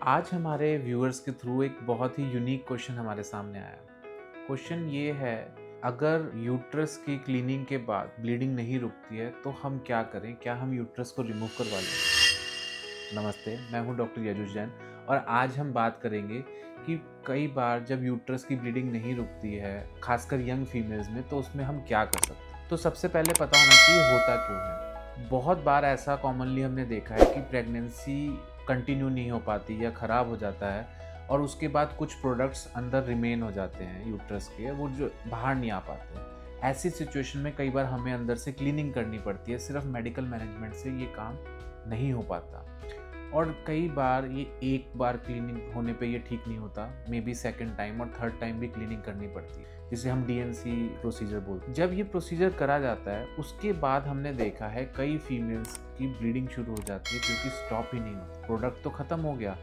आज हमारे व्यूअर्स के थ्रू एक बहुत ही यूनिक क्वेश्चन हमारे सामने आया। क्वेश्चन ये है, अगर यूट्रस की क्लीनिंग के बाद ब्लीडिंग नहीं रुकती है तो हम क्या करें? क्या हम यूट्रस को रिमूव करवा लें? नमस्ते, मैं हूं डॉक्टर यजुष जैन और आज हम बात करेंगे कि कई बार जब यूट्रस की ब्लीडिंग नहीं रुकती है, खासकर यंग फीमेल्स में, तो उसमें हम क्या कर सकते हैं। तो सबसे पहले पता होना चाहिए होता क्यों है। बहुत बार ऐसा कॉमनली हमने देखा है कि प्रेगनेंसी कंटिन्यू नहीं हो पाती या ख़राब हो जाता है और उसके बाद कुछ प्रोडक्ट्स अंदर रिमेन हो जाते हैं यूट्रस के, वो जो बाहर नहीं आ पाते हैं। ऐसी सिचुएशन में कई बार हमें अंदर से क्लीनिंग करनी पड़ती है। सिर्फ मेडिकल मैनेजमेंट से ये काम नहीं हो पाता और कई बार ये एक बार क्लीनिंग होने पे ये ठीक नहीं होता, मे बी सेकेंड टाइम और थर्ड टाइम भी क्लीनिंग करनी पड़ती है, जिसे हम डीएनसी प्रोसीजर बोलते हैं। जब ये प्रोसीजर करा जाता है उसके बाद हमने देखा है कई फीमेल्स की ब्लीडिंग शुरू हो जाती है, क्योंकि स्टॉप ही नहीं होता। प्रोडक्ट तो ख़त्म हो गया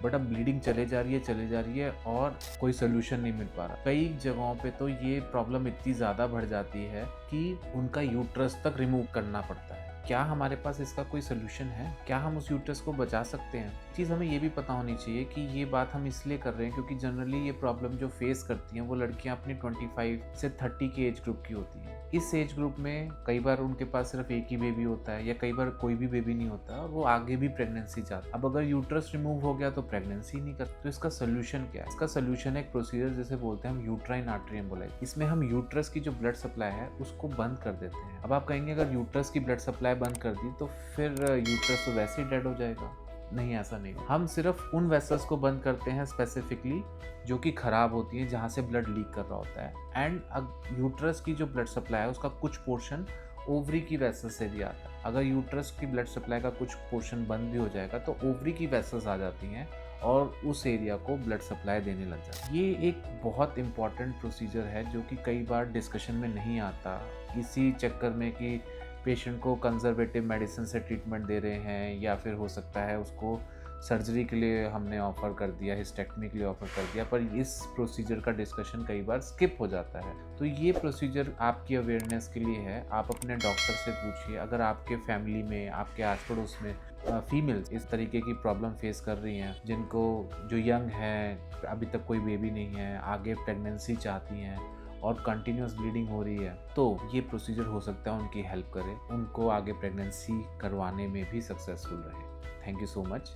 बट अब ब्लीडिंग चले जा रही है और कोई सोल्यूशन नहीं मिल पा रहा। कई जगहों पे तो ये प्रॉब्लम इतनी ज़्यादा बढ़ जाती है कि उनका यूट्रस तक रिमूव करना पड़ता है। क्या हमारे पास इसका कोई सोल्यूशन है? क्या हम उस यूट्रस को बचा सकते हैं? चीज़ हमें ये भी पता होनी चाहिए कि ये बात हम इसलिए कर रहे हैं क्योंकि जनरली ये प्रॉब्लम जो फेस करती हैं वो लड़कियां अपनी 25 से 30 के एज ग्रुप की होती हैं। इस एज ग्रुप में कई बार उनके पास सिर्फ एक ही बेबी होता है या कई बार कोई भी बेबी नहीं होता और वो आगे भी प्रेगनेंसी चाहते। अब अगर यूट्रस रिमूव हो गया तो प्रेगनेंसी नहीं करते। तो इसका सोल्यूशन क्या है? इसका सोल्यूशन है एक प्रोसीजर जिसे बोलते हैं हम यूट्राइन आर्टरी एम्बोलाइज। इसमें हम यूट्रस की जो ब्लड सप्लाई है उसको बंद कर देते हैं। अब आप कहेंगे अगर यूट्रस की ब्लड सप्लाई बंद कर दी तो फिर यूट्रस तो वैसे ही डेड हो जाएगा। नहीं, ऐसा नहीं। हम सिर्फ उन वेसल्स को बंद करते हैं स्पेसिफिकली जो कि खराब होती हैं, जहाँ से ब्लड लीक कर रहा होता है। एंड यूट्रस की जो ब्लड सप्लाई है उसका कुछ पोर्शन ओवरी की वेसल से भी आता है। अगर यूट्रस की ब्लड सप्लाई का कुछ पोर्शन बंद भी हो जाएगा तो ओवरी की वेसल्स आ जाती हैं और उस एरिया को ब्लड सप्लाई देने लग जाता है। ये एक बहुत इंपॉर्टेंट प्रोसीजर है जो कि कई बार डिस्कशन में नहीं आता, इसी चक्कर में कि पेशेंट को कंजर्वेटिव मेडिसिन से ट्रीटमेंट दे रहे हैं या फिर हो सकता है उसको सर्जरी के लिए हमने ऑफ़र कर दिया, हिस्टेक्टमी के लिए ऑफ़र कर दिया, पर इस प्रोसीजर का डिस्कशन कई बार स्किप हो जाता है। तो ये प्रोसीजर आपकी अवेयरनेस के लिए है। आप अपने डॉक्टर से पूछिए। अगर आपके फैमिली में, आपके आस पड़ोस में फीमेल्स इस तरीके की प्रॉब्लम फेस कर रही हैं, जिनको जो यंग हैं, अभी तक कोई बेबी नहीं है, आगे प्रेगनेंसी चाहती हैं और कंटिन्यूस ब्लीडिंग हो रही है, तो ये प्रोसीजर हो सकता है उनकी हेल्प करे, उनको आगे प्रेगनेंसी करवाने में भी सक्सेसफुल रहे। Thank you so much.